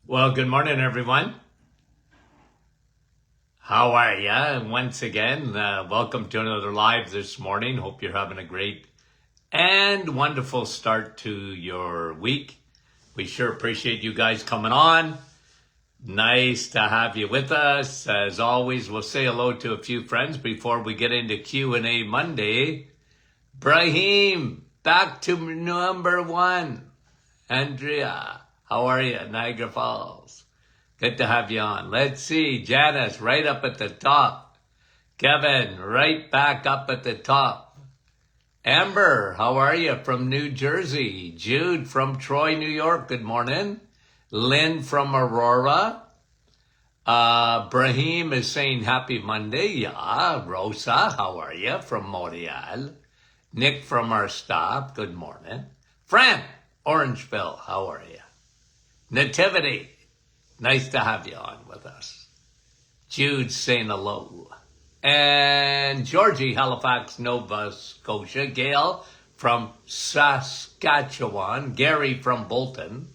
Well, good morning, everyone. How are ya? Once again, welcome to another live this morning. Hope you're having a great and wonderful start to your week. We sure appreciate you guys coming on. Nice to have you with us. As always, we'll say hello to a few friends before we get into Q&A Monday. Brahim, back to number one. Andrea, how are you? Niagara Falls. Good to have you on. Let's see. Janice, right up at the top. Kevin, right back up at the top. Amber, how are you? From New Jersey. Jude from Troy, New York. Good morning. Lynn from Aurora. Brahim is saying happy Monday. Yeah. Rosa, how are you? From Montreal. Nick from our staff. Good morning. Fran, Orangeville, how are you? Nativity. Nice to have you on with us. Jude saying hello. And Georgie, Halifax, Nova Scotia. Gail from Saskatchewan. Gary from Bolton.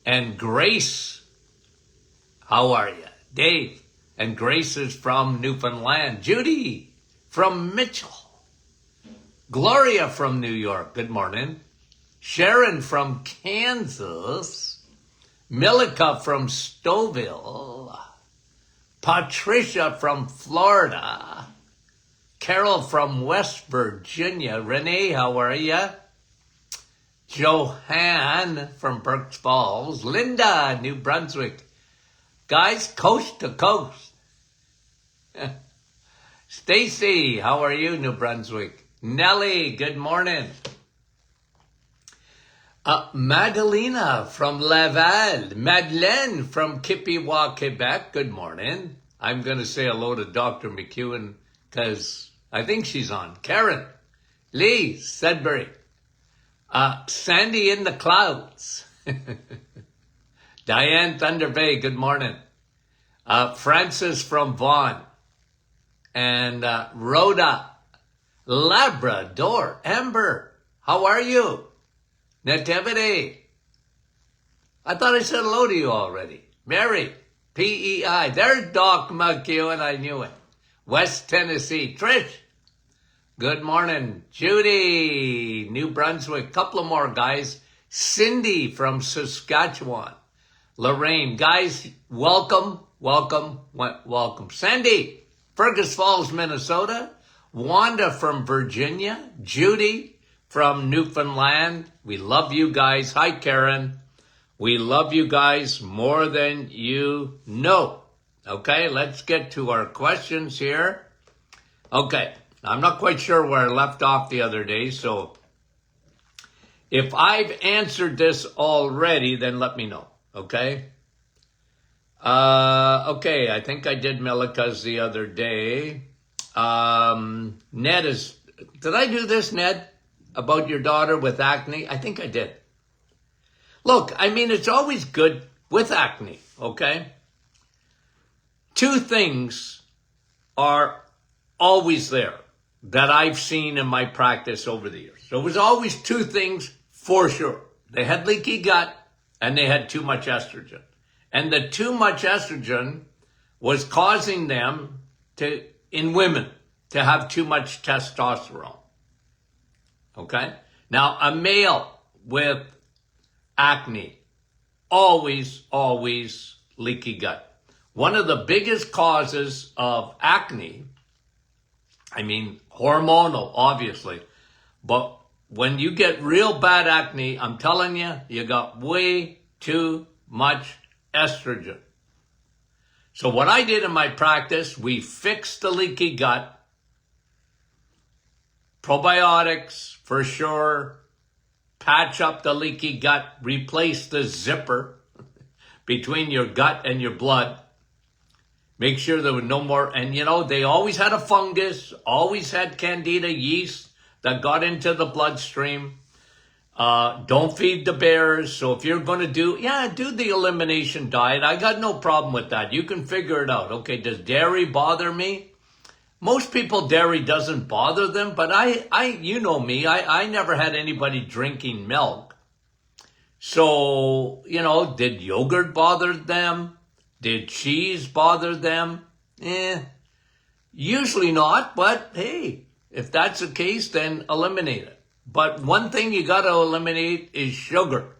And Grace, how are you? Dave. And Grace is from Newfoundland. Judy from Mitchell. Gloria from New York. Good morning. Sharon from Kansas. Milika from Stouffville, Patricia from Florida, Carol from West Virginia, Renee, how are you? Joanne from Berks Falls, Linda, New Brunswick. Guys, coast to coast. Stacy, how are you, New Brunswick? Nellie, good morning. Madalena from Laval. Madeleine from Kippewa, Quebec. Good morning. I'm going to say hello to Dr. McEwen because I think she's on. Karen. Lee, Sudbury. Sandy in the clouds. Diane Thunder Bay. Good morning. Francis from Vaughan. And Rhoda. Labrador. Amber, how are you? Nativity. I thought I said hello to you already. Mary, PEI. There's Doc McEwen. I knew it. West Tennessee. Trish. Good morning. Judy, New Brunswick. Couple of more guys. Cindy from Saskatchewan. Lorraine. Guys, welcome, welcome, welcome. Sandy, Fergus Falls, Minnesota. Wanda from Virginia. Judy from Newfoundland. We love you guys. Hi, Karen. We love you guys more than you know. Okay, let's get to our questions here. Okay, I'm not quite sure where I left off the other day, so if I've answered this already, then let me know, okay? Okay, I think I did Milika's the other day. Ned is, did I do this, Ned? About your daughter with acne? I think I did. Look, I mean, it's always good with acne, okay? Two things are always there that I've seen in my practice over the years. So it was always two things for sure. They had leaky gut and they had too much estrogen. And the too much estrogen was causing them to, in women, to have too much testosterone. Okay? Now, a male with acne, always leaky gut. One of the biggest causes of acne, I mean, hormonal, obviously, but when you get real bad acne, I'm telling you, you got way too much estrogen. So what I did in my practice, we fixed the leaky gut. Probiotics, for sure. Patch up the leaky gut. Replace the zipper between your gut and your blood. Make sure there were no more. And, you know, they always had a fungus, always had candida yeast that got into the bloodstream. Don't feed the bears. So if you're going to do the elimination diet. I got no problem with that. You can figure it out. Okay, does dairy bother me? Most people, dairy doesn't bother them, but you know me, I never had anybody drinking milk. So, did yogurt bother them? Did cheese bother them? Usually not, but hey, if that's the case, then eliminate it. But one thing you got to eliminate is sugar,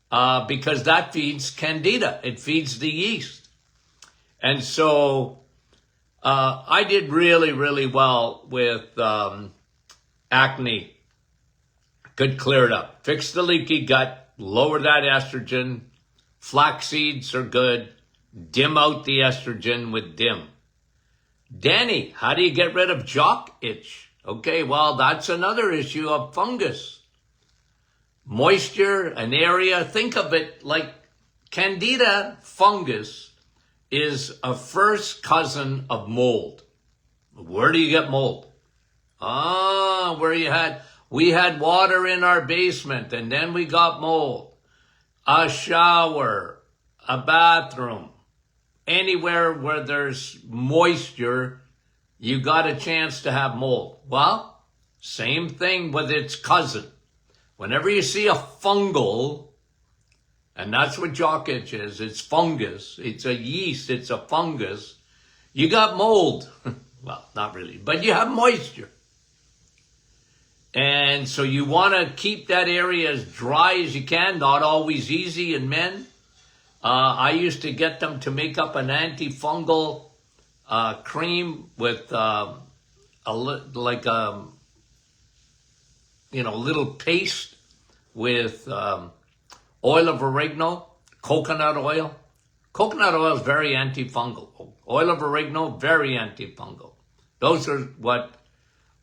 because that feeds candida. It feeds the yeast. And so I did really, really well with acne. Could clear it up. Fix the leaky gut, lower that estrogen. Flax seeds are good. Dim out the estrogen with DIM. Danny, how do you get rid of jock itch? Okay, well, that's another issue of fungus. Moisture, an area, think of it like candida fungus is a first cousin of mold. Where do you get mold? We had water in our basement and then we got mold. A shower, a bathroom, anywhere where there's moisture, you got a chance to have mold. Well, same thing with its cousin. Whenever you see a fungal, and that's what jock itch is, it's fungus, it's a yeast, it's a fungus, you got mold. Well, not really, but you have moisture. And so you want to keep that area as dry as you can, not always easy in men. I used to get them to make up an antifungal cream with little paste with oil of oregano, coconut oil. Coconut oil is very antifungal. Oil of oregano, very antifungal. Those are what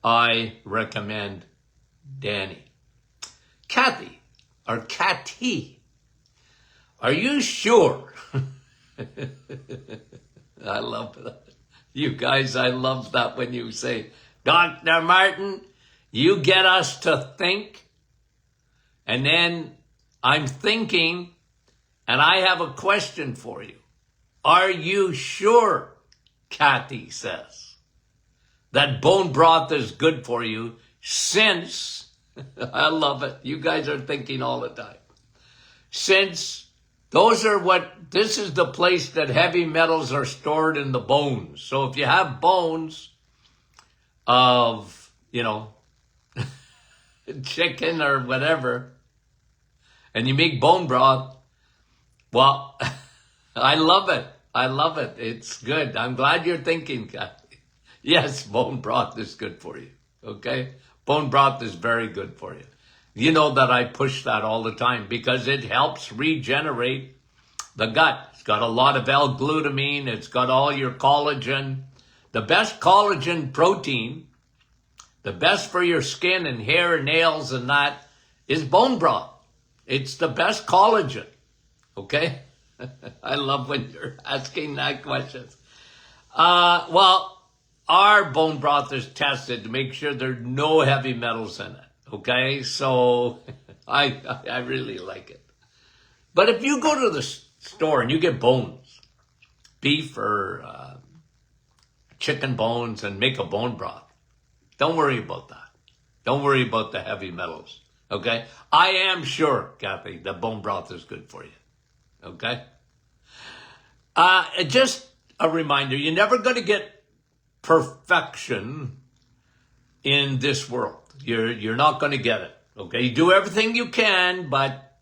I recommend, Danny. Kathy, or Cathy, are you sure? I love that. You guys, I love that when you say, Dr. Martin, you get us to think, and then I'm thinking, and I have a question for you. Are you sure, Kathy says, that bone broth is good for you since, I love it, you guys are thinking all the time, since this is the place that heavy metals are stored in the bones. So if you have bones of, chicken or whatever, and you make bone broth, well, I love it. I love it. It's good. I'm glad you're thinking, Kathy. Yes, bone broth is good for you. Okay? Bone broth is very good for you. You know that I push that all the time because it helps regenerate the gut. It's got a lot of L-glutamine. It's got all your collagen. The best collagen protein, the best for your skin and hair and nails and that, is bone broth. It's the best collagen. Okay? I love when you're asking that question. Well, our bone broth is tested to make sure there's no heavy metals in it. Okay? So I really like it. But if you go to the store and you get bones, beef or chicken bones, and make a bone broth, don't worry about that. Don't worry about the heavy metals. Okay? I am sure, Kathy, that bone broth is good for you. Okay? Just a reminder, you're never going to get perfection in this world. You're not going to get it. Okay? You do everything you can, but,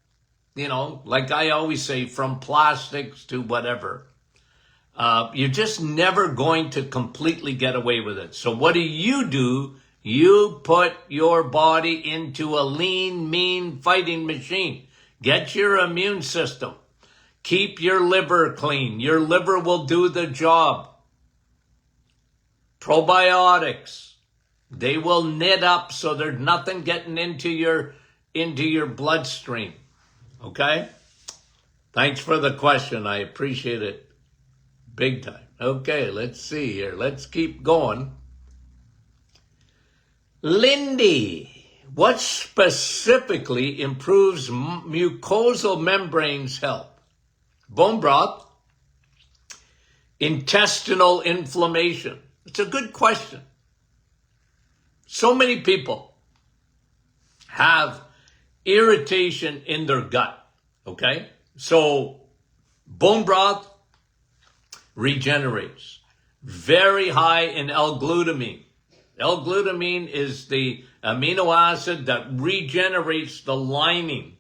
like I always say, from plastics to whatever, you're just never going to completely get away with it. So what do? You put your body into a lean, mean fighting machine. Get your immune system. Keep your liver clean. Your liver will do the job. Probiotics. They will knit up so there's nothing getting into your bloodstream. Okay? Thanks for the question. I appreciate it big time. Okay, let's see here. Let's keep going. Lindy, what specifically improves mucosal membranes health? Bone broth, intestinal inflammation. It's a good question. So many people have irritation in their gut. Okay? So bone broth regenerates. Very high in L-glutamine. L-glutamine is the amino acid that regenerates the lining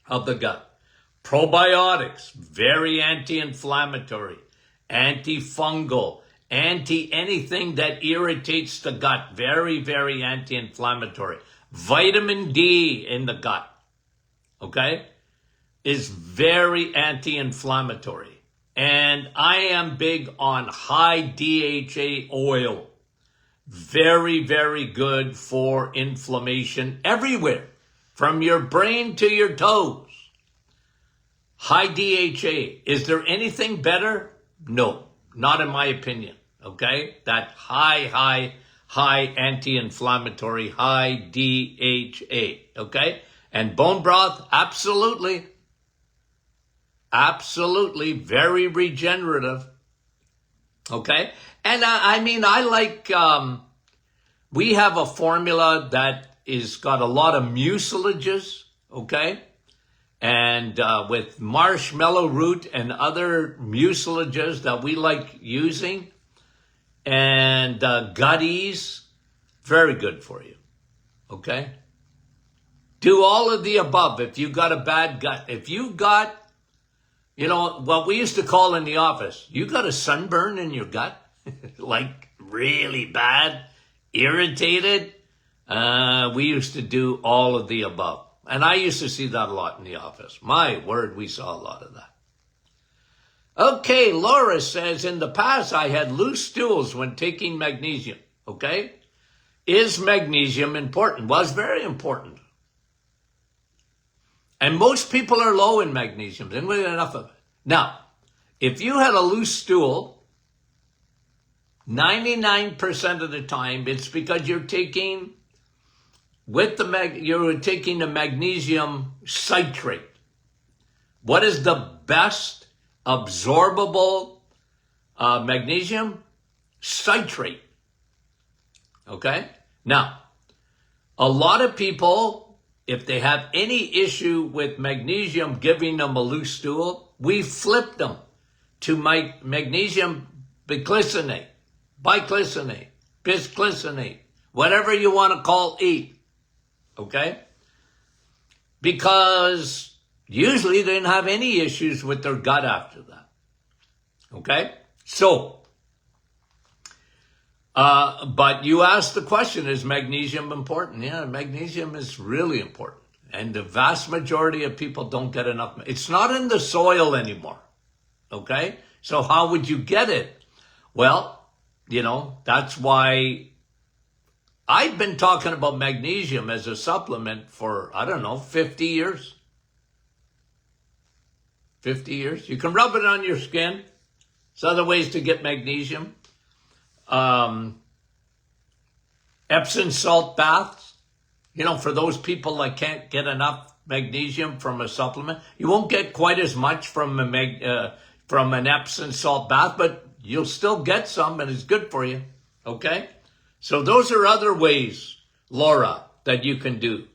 of the gut. Probiotics, very anti-inflammatory, antifungal, anti-anything that irritates the gut. Very, very anti-inflammatory. Vitamin D in the gut, okay, is very anti-inflammatory. And I am big on high DHA oil. Very, very good for inflammation everywhere, from your brain to your toes. High DHA. Is there anything better? No, not in my opinion. Okay? That high anti-inflammatory, high DHA. Okay? And bone broth, absolutely. Absolutely, very regenerative. Okay? And I like, we have a formula that is got a lot of mucilages, okay? And with marshmallow root and other mucilages that we like using, and gutties, very good for you, okay? Do all of the above if you got a bad gut. If you got, you know, what we used to call in the office, you got a sunburn in your gut, like really bad, irritated, we used to do all of the above. And I used to see that a lot in the office. My word, we saw a lot of that. Okay, Laura says, in the past I had loose stools when taking magnesium. Okay? Is magnesium important? Well, it's very important. And most people are low in magnesium. They don't get enough of it. Now, if you had a loose stool, 99% of the time, it's because you're taking you're taking the magnesium citrate. What is the best absorbable magnesium? Citrate. Okay? Now, a lot of people, if they have any issue with magnesium giving them a loose stool, we flip them to magnesium biglycinate, biglycinate, bisglycinate, whatever you want to call it. Okay? Because usually they didn't have any issues with their gut after that. Okay? So, but you asked the question, is magnesium important? Yeah, magnesium is really important. And the vast majority of people don't get enough. It's not in the soil anymore. Okay? So how would you get it? Well, you know, that's why I've been talking about magnesium as a supplement for, 50 years. 50 years. You can rub it on your skin. There's other ways to get magnesium. Epsom salt baths. You know, for those people that can't get enough magnesium from a supplement, you won't get quite as much from an Epsom salt bath, but you'll still get some, and it's good for you. Okay? So those are other ways, Laura, that you can do.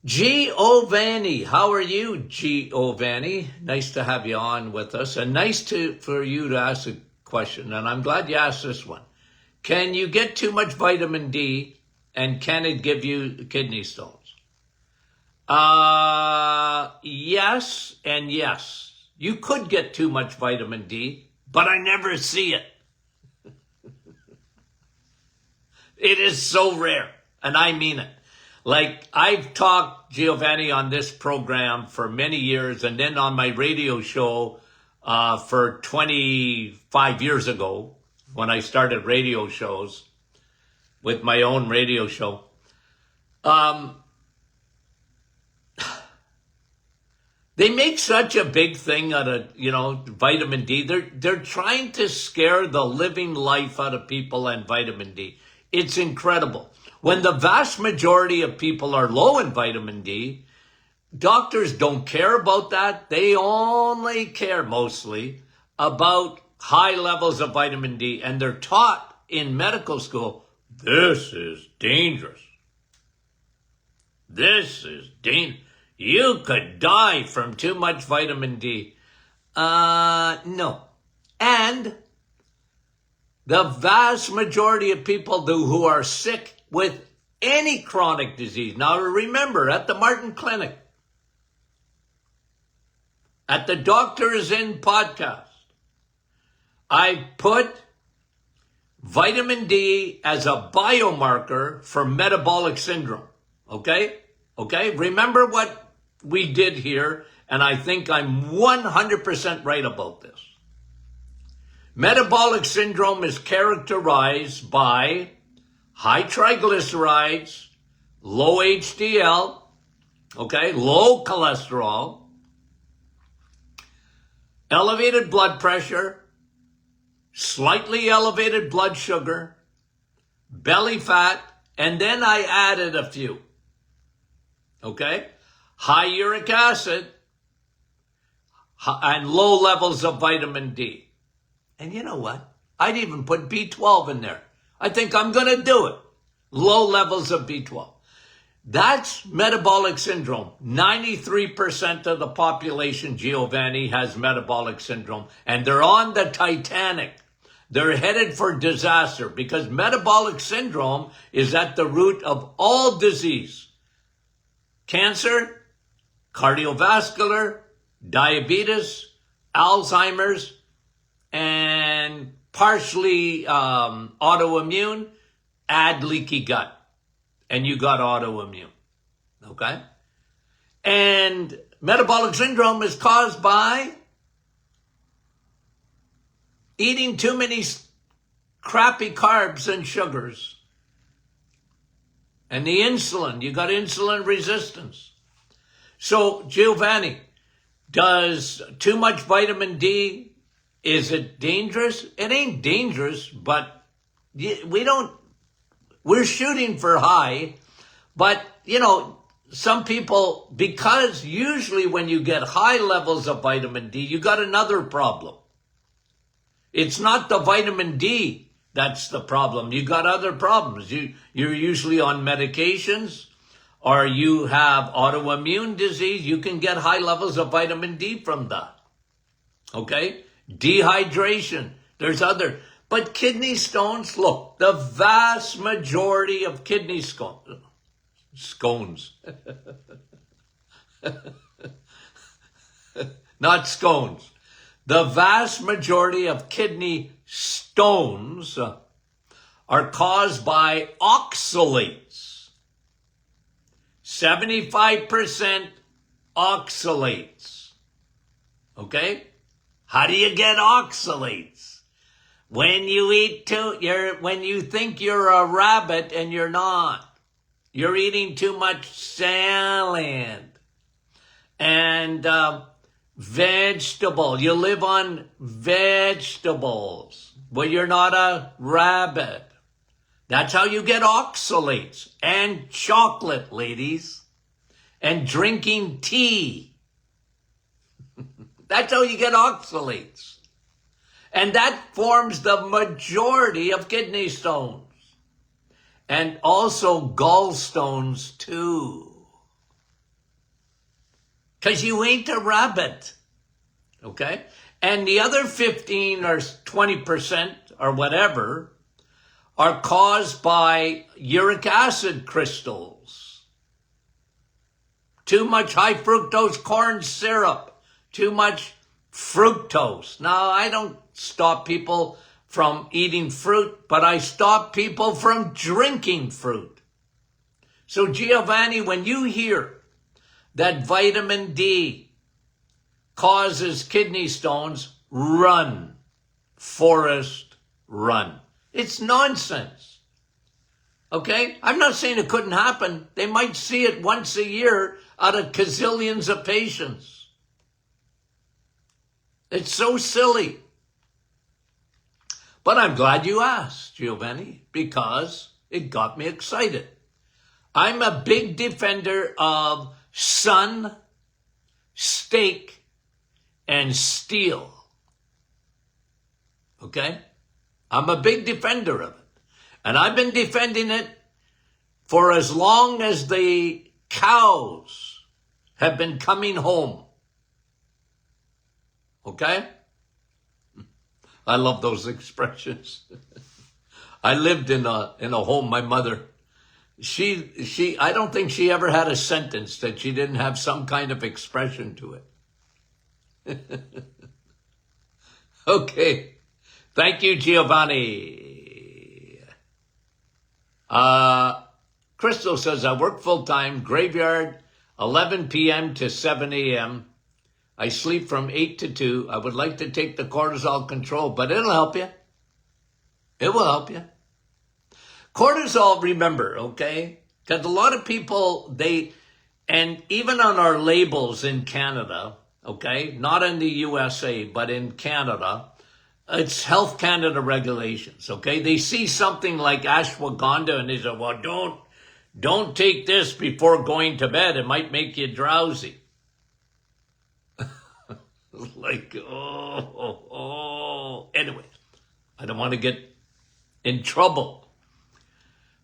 Giovanni, how are you, Giovanni? Nice to have you on with us, and nice for you to ask a question, and I'm glad you asked this one. Can you get too much vitamin D, and can it give you kidney stones? Yes and yes. You could get too much vitamin D, but I never see it. It is so rare, and I mean it. Like, I've talked, Giovanni, on this program for many years, and then on my radio show for 25 years ago, when I started radio shows with my own radio show. They make such a big thing out of, vitamin D. They're trying to scare the living life out of people and vitamin D. It's incredible. When the vast majority of people are low in vitamin D, doctors don't care about that. They only care mostly about high levels of vitamin D. And they're taught in medical school, this is dangerous. This is dangerous. You could die from too much vitamin D. No. And the vast majority of people who are sick with any chronic disease. Now remember, at the Martin Clinic, at the Doctor Is In podcast, I put vitamin D as a biomarker for metabolic syndrome. Okay? Remember what we did here, and I think I'm 100% right about this. Metabolic syndrome is characterized by high triglycerides, low HDL, low cholesterol, elevated blood pressure, slightly elevated blood sugar, belly fat, and then I added a few. High uric acid, and low levels of vitamin D. And you know what? I'd even put B12 in there. I think I'm going to do it. Low levels of B12. That's metabolic syndrome. 93% of the population, Giovanni, has metabolic syndrome. And they're on the Titanic. They're headed for disaster because metabolic syndrome is at the root of all disease. Cancer, cardiovascular, diabetes, Alzheimer's, and partially autoimmune, add leaky gut. And you got autoimmune. And metabolic syndrome is caused by eating too many crappy carbs and sugars. And the insulin, you got insulin resistance. So, Giovanni, does too much vitamin D, is it dangerous? It ain't dangerous, but we're shooting for high. But, some people, because usually when you get high levels of vitamin D, you got another problem. It's not the vitamin D that's the problem. You got other problems. You're usually on medications, or you have autoimmune disease. You can get high levels of vitamin D from that. Dehydration. There's other. But kidney stones, look, the vast majority of kidney scones. Not scones. The vast majority of kidney stones are caused by oxalates. 75% oxalates. How do you get oxalates? When you eat when you think you're a rabbit and you're not. You're eating too much salad and vegetable. You live on vegetables. Well, you're not a rabbit. That's how you get oxalates. And chocolate, ladies. And drinking tea. That's how you get oxalates. And that forms the majority of kidney stones. And also gallstones too. Because you ain't a rabbit. And the other 15 or 20% or whatever are caused by uric acid crystals. Too much high fructose corn syrup. Too much fructose. Now, I don't stop people from eating fruit, but I stop people from drinking fruit. So, Giovanni, when you hear that vitamin D causes kidney stones, run. Forrest, run. It's nonsense. I'm not saying it couldn't happen. They might see it once a year out of gazillions of patients. It's so silly. But I'm glad you asked, Giovanni, because it got me excited. I'm a big defender of sun, steak, and steel. I'm a big defender of it. And I've been defending it for as long as the cows have been coming home. Okay? I love those expressions. I lived in a home, my mother, I don't think she ever had a sentence that she didn't have some kind of expression to it. Okay. Thank you, Giovanni. Crystal says, I work full-time, graveyard, 11 p.m. to 7 a.m. I sleep from 8 to 2. I would like to take the cortisol control, but it'll help you. It will help you. Cortisol, remember, okay? Because a lot of people, and even on our labels in Canada, okay, not in the USA, but in Canada, it's Health Canada regulations, okay? They see something like ashwagandha and they say, well, don't take this before going to bed. It might make you drowsy. Like, Anyway, I don't want to get in trouble.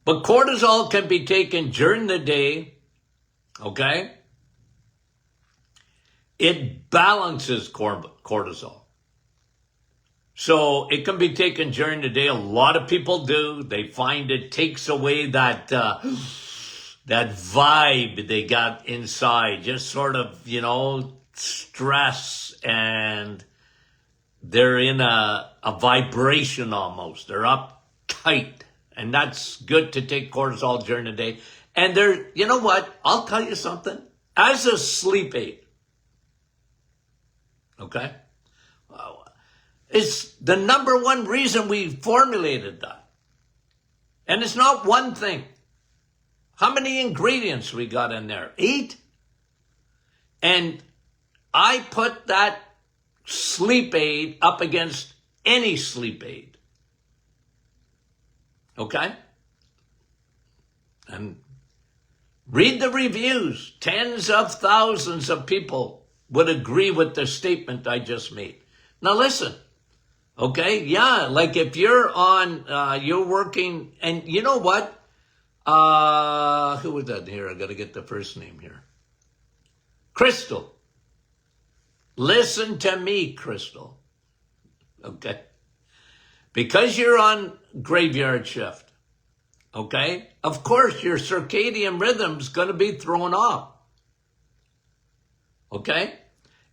But cortisol can be taken during the day, okay? It balances cortisol. So it can be taken during the day. A lot of people do. They find it takes away that vibe they got inside. Just sort of, stress, and they're in a vibration almost. They're uptight. And that's good to take cortisol during the day. And you know what? I'll tell you something. As a sleep aid, okay? It's the number one reason we formulated that. And it's not one thing. How many ingredients we got in there? 8? And I put that sleep aid up against any sleep aid. Okay? And read the reviews. Tens of thousands of people would agree with the statement I just made. Now listen, okay? Yeah, like if you're you're working, and you know what? Who was that here? I got to get the first name here. Crystal. Listen to me, Crystal. Okay? Because you're on graveyard shift, okay? Of course, your circadian rhythm's going to be thrown off, okay?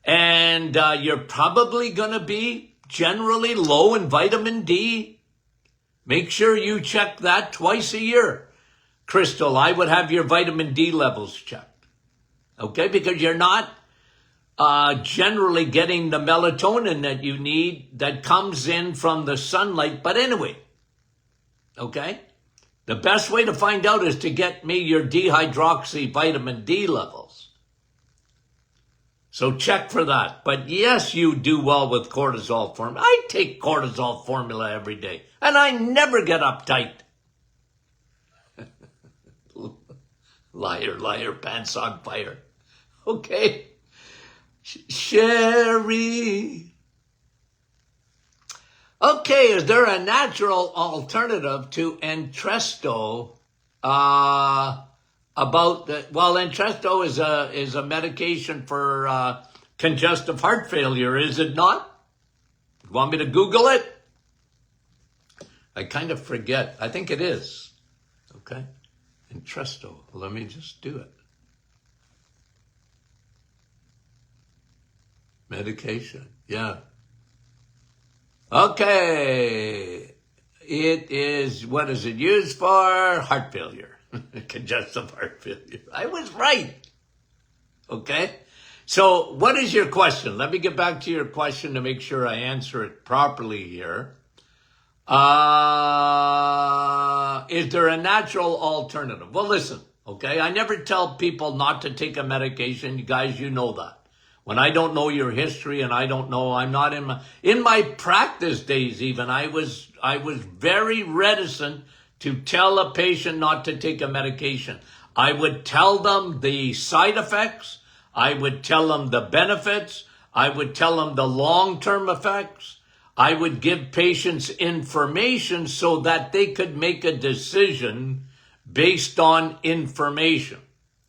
And you're probably going to be generally low in vitamin D. Make sure you check that twice a year. Crystal, I would have your vitamin D levels checked, okay? Because you're not generally getting the melatonin that you need that comes in from the sunlight. But anyway, okay? The best way to find out is to get me your dehydroxy vitamin D levels. So check for that. But yes, you do well with cortisol formula. I take cortisol formula every day, and I never get uptight. Liar, pants on fire. Okay? Sherry. Okay, is there a natural alternative to Entresto? Entresto is a medication for congestive heart failure, is it not? You want me to Google it? I kind of forget. I think it is. Okay. Entresto. Let me just do it. Medication. Yeah. Okay. It is, what is it used for? Heart failure. Congestive heart failure. I was right. Okay. So what is your question? Let me get back to your question to make sure I answer it properly here. Is there a natural alternative? Well, listen, okay? I never tell people not to take a medication. You guys, you know that. When I don't know your history and I don't know, I'm not in my practice days even, I was very reticent to tell a patient not to take a medication. I would tell them the side effects. I would tell them the benefits. I would tell them the long-term effects. I would give patients information so that they could make a decision based on information,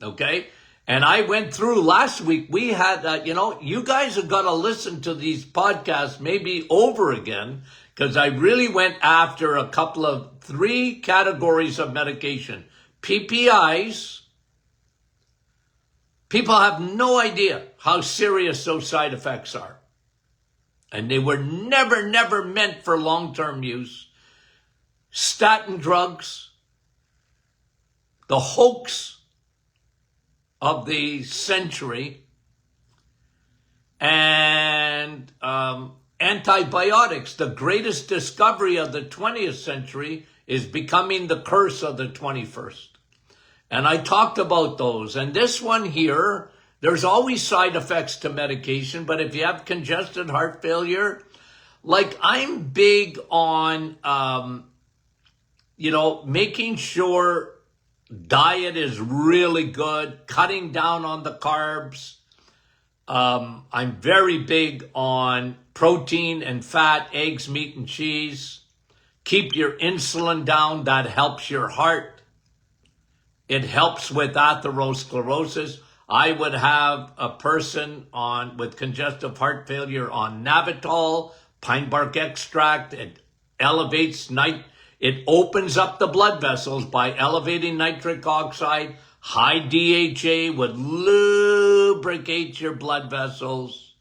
okay? And I went through last week. We had, you guys have got to listen to these podcasts maybe over again, because I really went after a couple of 3 categories of medication. PPIs. People have no idea how serious those side effects are. And they were never meant for long-term use. Statin drugs. The hoax of the century, and antibiotics. The greatest discovery of the 20th century is becoming the curse of the 21st. And I talked about those. And this one here, there's always side effects to medication, but if you have congested heart failure, like I'm big on, making sure diet is really good, cutting down on the carbs. I'm very big on protein and fat, eggs, meat, and cheese. Keep your insulin down. That helps your heart. It helps with atherosclerosis. I would have a person with congestive heart failure on Navitol, pine bark extract. It elevates it opens up the blood vessels by elevating nitric oxide. High DHA would lubricate your blood vessels.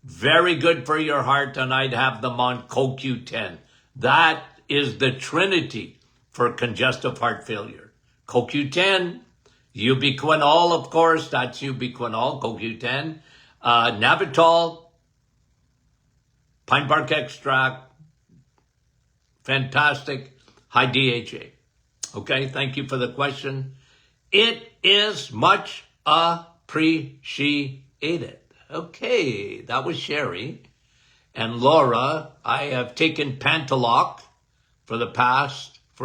Very good for your heart, and I'd have them on CoQ10. That is the trinity for congestive heart failure. CoQ10, ubiquinol, of course, that's ubiquinol, CoQ10. Navitol, pine bark extract, fantastic. High DHA. Okay, thank you for the question. It is much appreciated. Okay, that was Sherry. And Laura, I have taken Pantaloc for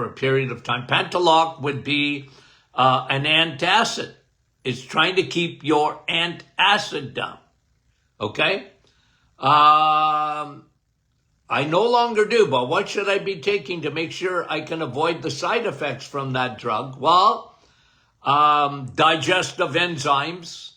a period of time. Pantaloc would be an antacid. It's trying to keep your antacid down. Okay? I no longer do, but what should I be taking to make sure I can avoid the side effects from that drug? Well, digestive enzymes,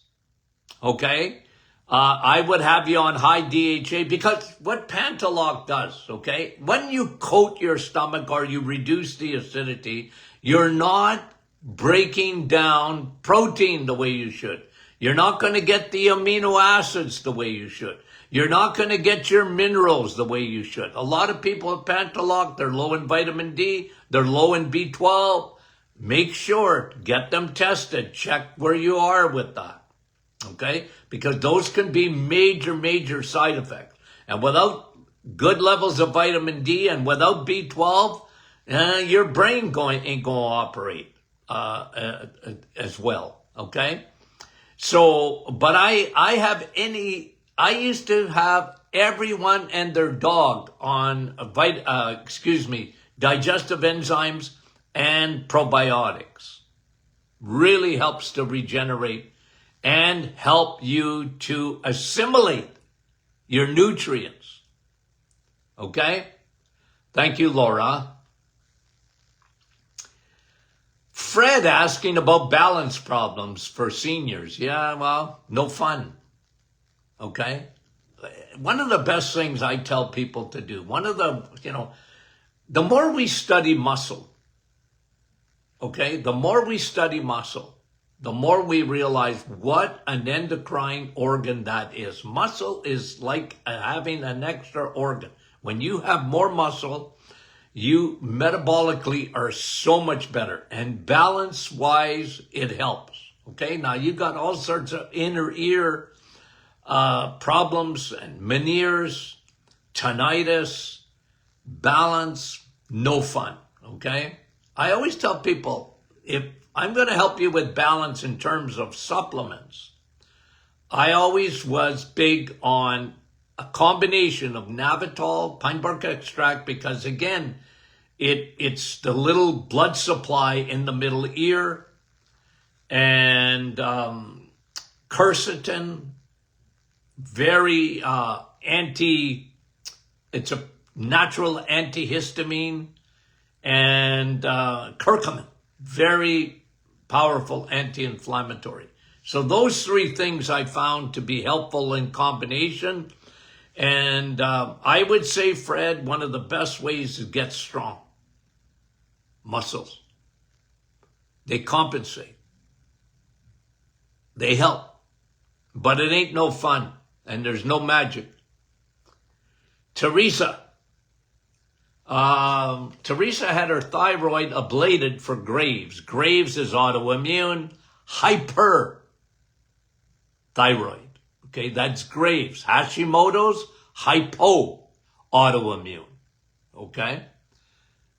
okay? I would have you on high DHA, because what Pantaloc does, okay? When you coat your stomach or you reduce the acidity, you're not breaking down protein the way you should. You're not going to get the amino acids the way you should. You're not going to get your minerals the way you should. A lot of people with Pantaloc, they're low in vitamin D, they're low in B12. Make sure, get them tested, check where you are with that, okay? Because those can be major side effects. And without good levels of vitamin D and without B12, your brain ain't going to operate as well, okay? So, but I used to have everyone and their dog on digestive enzymes and probiotics. Really helps to regenerate and help you to assimilate your nutrients. Okay? Thank you, Laura. Fred asking about balance problems for seniors. Yeah, well, no fun. Okay? One of the best things I tell people to do, the more we study muscle, okay, the more we study muscle, the more we realize what an endocrine organ that is. Muscle is like having an extra organ. When you have more muscle, you metabolically are so much better. And balance-wise, it helps. Okay, now you got all sorts of inner ear problems and Meniere's, tinnitus, balance, no fun. Okay, I always tell people, if I'm going to help you with balance in terms of supplements, I always was big on a combination of Navitol, pine bark extract, because again, it's the little blood supply in the middle ear, and quercetin, very it's a natural antihistamine, and curcumin, very powerful anti-inflammatory. So those three things I found to be helpful in combination. And I would say, Fred, one of the best ways to get strong. Muscles. They compensate. They help. But it ain't no fun. And there's no magic. Teresa. Teresa had her thyroid ablated for Graves. Graves is autoimmune. Hyperthyroid. Okay, that's Graves. Hashimoto's hypoautoimmune. Okay?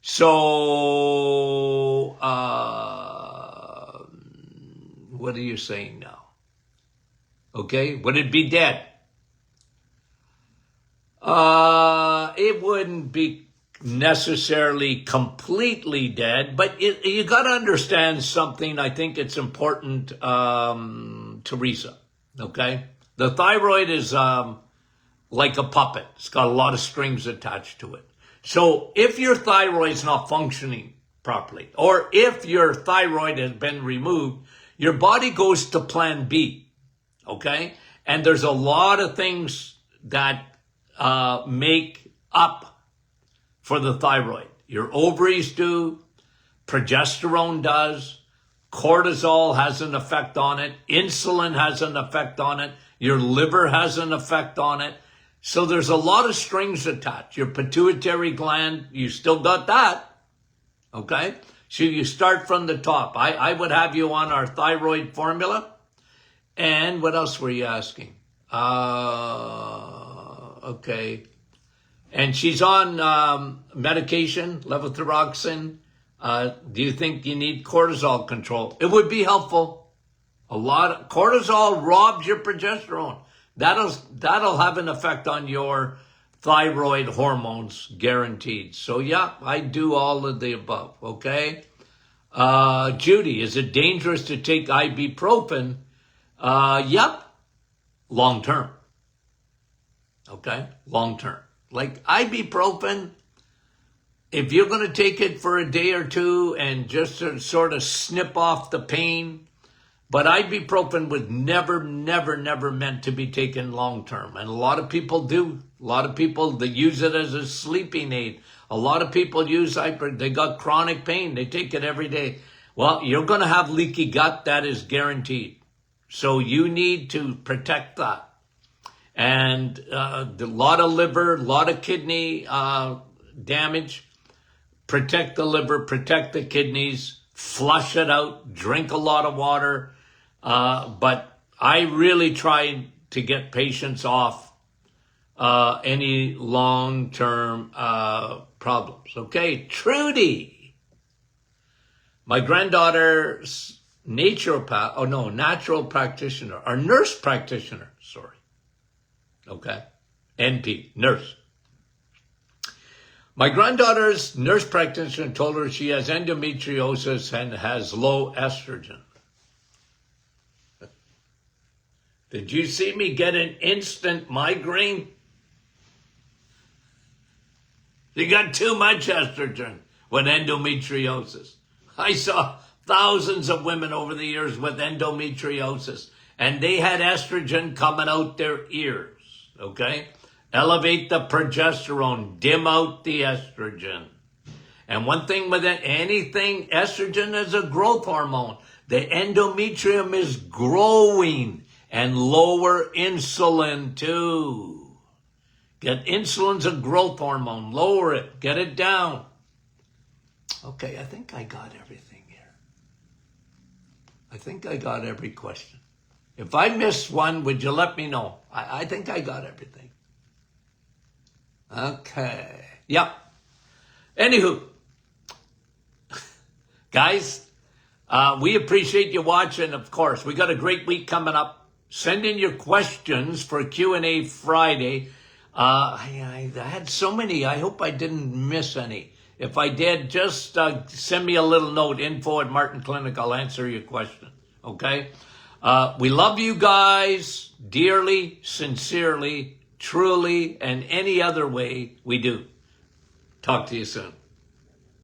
So, what are you saying now? Okay, would it be dead? It wouldn't be necessarily completely dead, but you got to understand something. I think it's important, Teresa. Okay, the thyroid is like a puppet. It's got a lot of strings attached to it. So if your thyroid's not functioning properly, or if your thyroid has been removed, your body goes to plan B. Okay, and there's a lot of things that make up for the thyroid. Your ovaries do, progesterone does, cortisol has an effect on it, insulin has an effect on it, your liver has an effect on it. So there's a lot of strings attached. Your pituitary gland, you still got that. Okay? So you start from the top. I would have you on our thyroid formula. And what else were you asking? Okay. And she's on medication, levothyroxine. Do you think you need cortisol control? It would be helpful. A lot of cortisol robs your progesterone. That'll have an effect on your thyroid hormones, guaranteed. So yeah, I do all of the above. Okay. Judy, is it dangerous to take ibuprofen? Yep. Long term. Okay. Long term. Like ibuprofen, if you're going to take it for a day or two and just to sort of snip off the pain, but ibuprofen was never meant to be taken long term. And a lot of people do. A lot of people, they use it as a sleeping aid. A lot of people use they got chronic pain. They take it every day. Well, you're going to have leaky gut. That is guaranteed. So you need to protect that. And a lot of liver, a lot of kidney damage. Protect the liver, protect the kidneys, flush it out, drink a lot of water. But I really try to get patients off any long-term problems. Okay, Trudy. My granddaughter's natural practitioner, or nurse practitioner, sorry. Okay, NP, nurse. My granddaughter's nurse practitioner told her she has endometriosis and has low estrogen. Did you see me get an instant migraine? You got too much estrogen with endometriosis. I saw thousands of women over the years with endometriosis, and they had estrogen coming out their ears. Okay? Elevate the progesterone, dim out the estrogen. And one thing with anything, estrogen is a growth hormone. The endometrium is growing, and lower insulin too. Insulin's a growth hormone. Lower it. Get it down. Okay, I think I got everything here. I think I got every question. If I missed one, would you let me know? I think I got everything. Okay. Yep. Anywho, guys, we appreciate you watching, of course. We got a great week coming up. Send in your questions for Q&A Friday. I had so many. I hope I didn't miss any. If I did, just send me a little note, info@Martin Clinic. I'll answer your question. Okay? We love you guys dearly, sincerely, truly, and any other way we do. Talk to you soon.